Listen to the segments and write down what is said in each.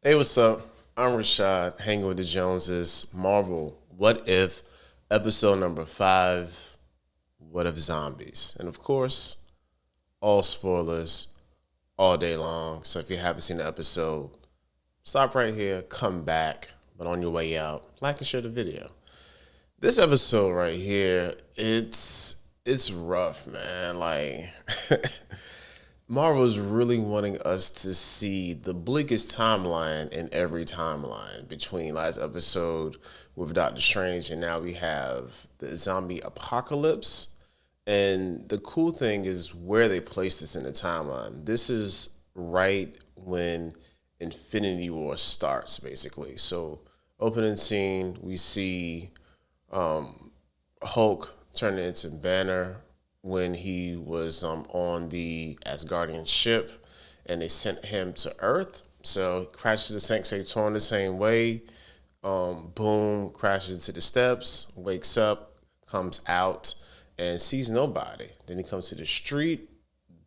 Hey, what's up? I'm Rashad, hanging with the Joneses. Marvel, What If, episode number 5, What If Zombies? And of course, all spoilers all day long. So if you haven't seen the episode, stop right here, come back. But on your way out, like and share the video. This episode right here, it's rough, man. Like Marvel's really wanting us to see the bleakest timeline in every timeline between last episode with Doctor Strange and now we have the zombie apocalypse. And the cool thing is where they place this in the timeline. This is right when Infinity War starts, basically. So, opening scene, we see Hulk turning into Banner when he was on the Asgardian ship, and they sent him to Earth. So he crashes to the Sanctuary torn the same way. Boom, crashes into the steps, wakes up, comes out, and sees nobody. Then he comes to the street,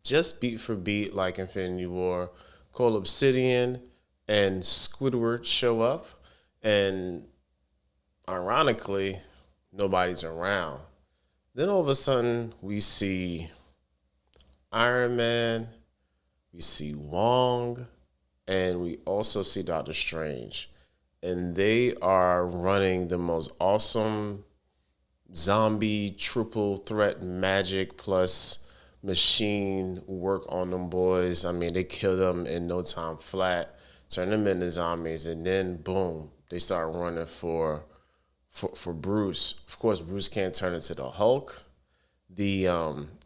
just beat for beat like Infinity War. Cole Obsidian and Squidward show up, and ironically, nobody's around. Then all of a sudden, we see Iron Man, we see Wong, and we also see Doctor Strange. And they are running the most awesome zombie triple threat magic plus machine work on them boys. I mean, they kill them in no time flat, turn them into zombies, and then boom, they start running for Bruce. Of course, Bruce can't turn into the Hulk. The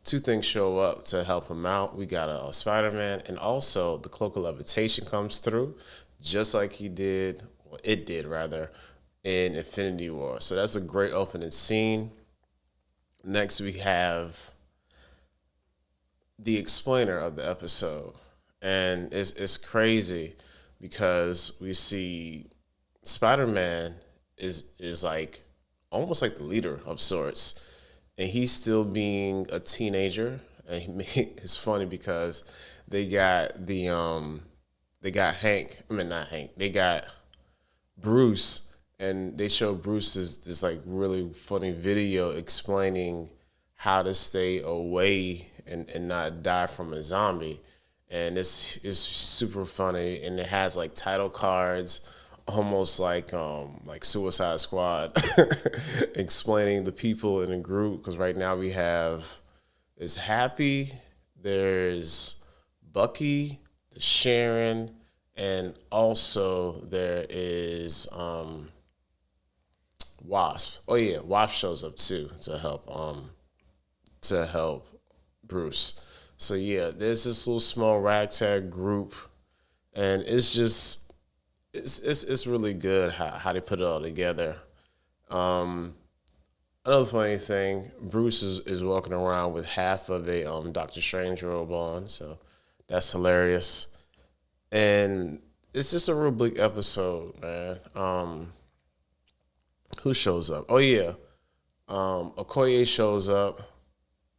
two things show up to help him out. We got a Spider-Man, and also the cloak of levitation comes through, just like he did, well, it did rather, in Infinity War. So that's a great opening scene. Next, we have the explainer of the episode, and it's crazy because we see Spider-Man is like almost like the leader of sorts, and he's still being a teenager. And it's funny because they got Hank. I mean, not Hank. They got Bruce, and they show Bruce this like really funny video explaining how to stay away and not die from a zombie. And it's super funny, and it has like title cards, almost like Suicide Squad, explaining the people in the group. Because right now we have is Happy, there's Bucky, there's Sharon, and also there is Wasp. Oh yeah, Wasp shows up too to help Bruce. So yeah, there's this little small ragtag group, and it's really good how they put it all together. Um, Another funny thing, Bruce is walking around with half of a Doctor Strange robe on, so that's hilarious. And it's just a real bleak episode, man. Who shows up? Oh yeah, Okoye shows up,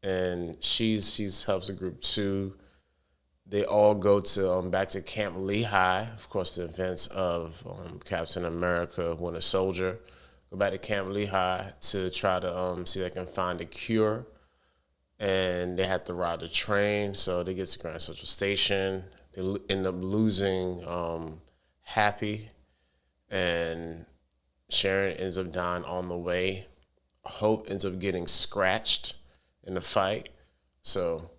and she's helps the group too. They all go to back to Camp Lehigh, of course, the events of Captain America, Winter Soldier. Go back to Camp Lehigh to try to see if they can find a cure, and they have to ride the train. So they get to Grand Central Station. They end up losing Happy, and Sharon ends up dying on the way. Hope ends up getting scratched in the fight, so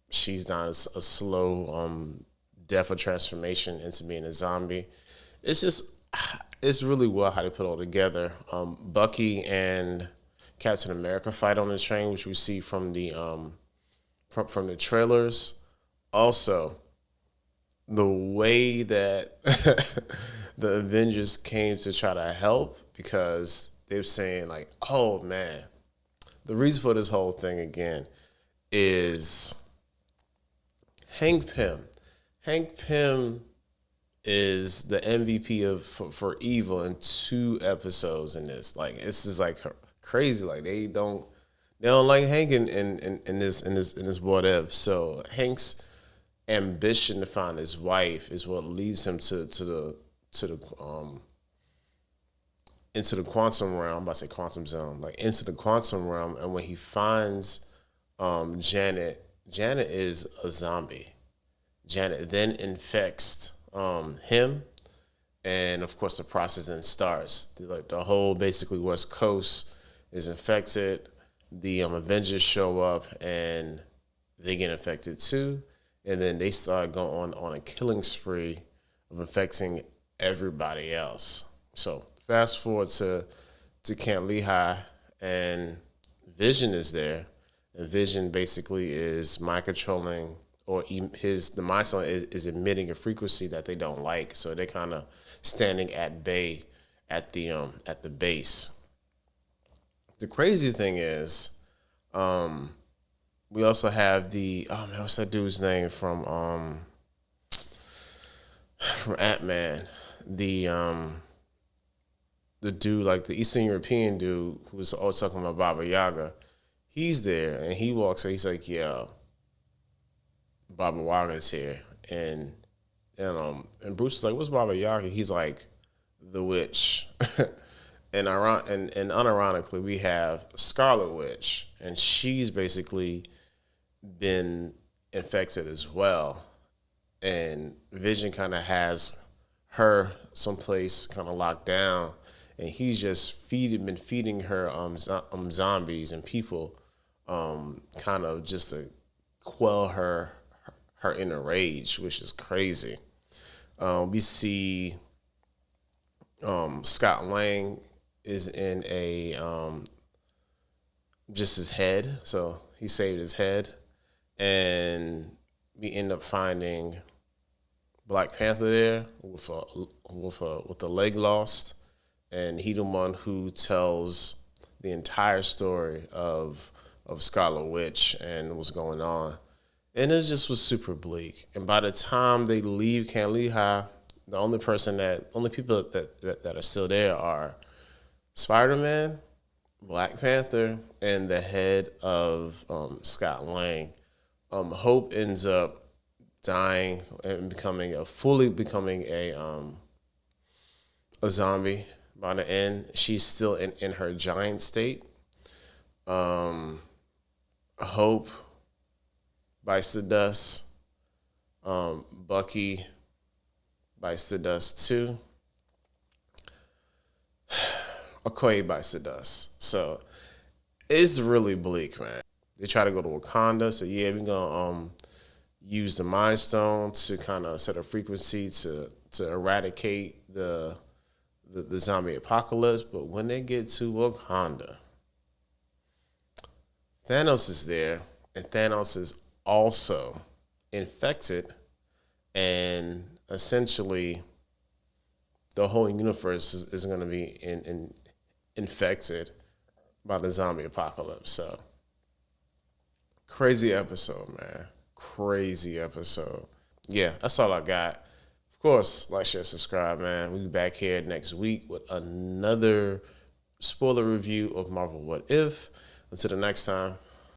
she's not a slow death or transformation into being a zombie. It's just it's really well how they put it all together. Bucky and Captain America fight on the train, which we see from from the trailers. Also, the way that the Avengers came to try to help, because they were saying like, "Oh man," the reason for this whole thing again is Hank Pym. Hank Pym is the MVP for Evil in 2 episodes in this. Like this is like crazy. Like they don't like Hank in this what if. So Hank's ambition to find his wife is what leads him to to the into the quantum realm. I'm about to say quantum zone, like into the quantum realm. And when he finds Janet, Janet is a zombie. Janet then infects him, and of course the process then starts. Like the whole basically West Coast is infected. The Avengers show up and they get infected too, and then they start going on a killing spree of infecting everybody else. So fast forward to Camp Lehigh, and Vision is there, and Vision basically is mind controlling, or the mind stone is emitting a frequency that they don't like, so they're kind of standing at bay at the base. The crazy thing is, we also have the what's that dude's name from Ant-Man, the dude, like the Eastern European dude who was always talking about Baba Yaga. He's there, and he walks in. He's like, "Yeah, Baba Yaga's here," and Bruce is like, "What's Baba Yaga?" He's like, "The witch." And unironically, we have Scarlet Witch, and she's basically been infected as well. And Vision kind of has her someplace kind of locked down, and he's just been feeding her zombies and people, kind of just to quell her inner rage, which is crazy. We see Scott Lang is in just his head, so he saved his head, and we end up finding Black Panther there with a leg lost, and he the one who tells the entire story of Scarlet Witch and what's going on, and it just was super bleak. And by the time they leave Camp Lehigh, the only people that are still there are Spider-Man, Black Panther, and the head of Scott Lang. Hope ends up dying and fully becoming a zombie by the end. She's still in her giant state. Hope bites the dust. Bucky bites the dust too. Okoye bites the dust. So it's really bleak, man. They try to go to Wakanda, so yeah, we're gonna use the Mind Stone to kind of set a frequency to eradicate the zombie apocalypse. But when they get to Wakanda, Thanos is there, and Thanos is also infected, and essentially the whole universe is going to be infected by the zombie apocalypse. So crazy episode, man. Crazy episode. Yeah, that's all I got. Of course, like, share, subscribe, man. We'll be back here next week with another spoiler review of Marvel What If. Until the next time,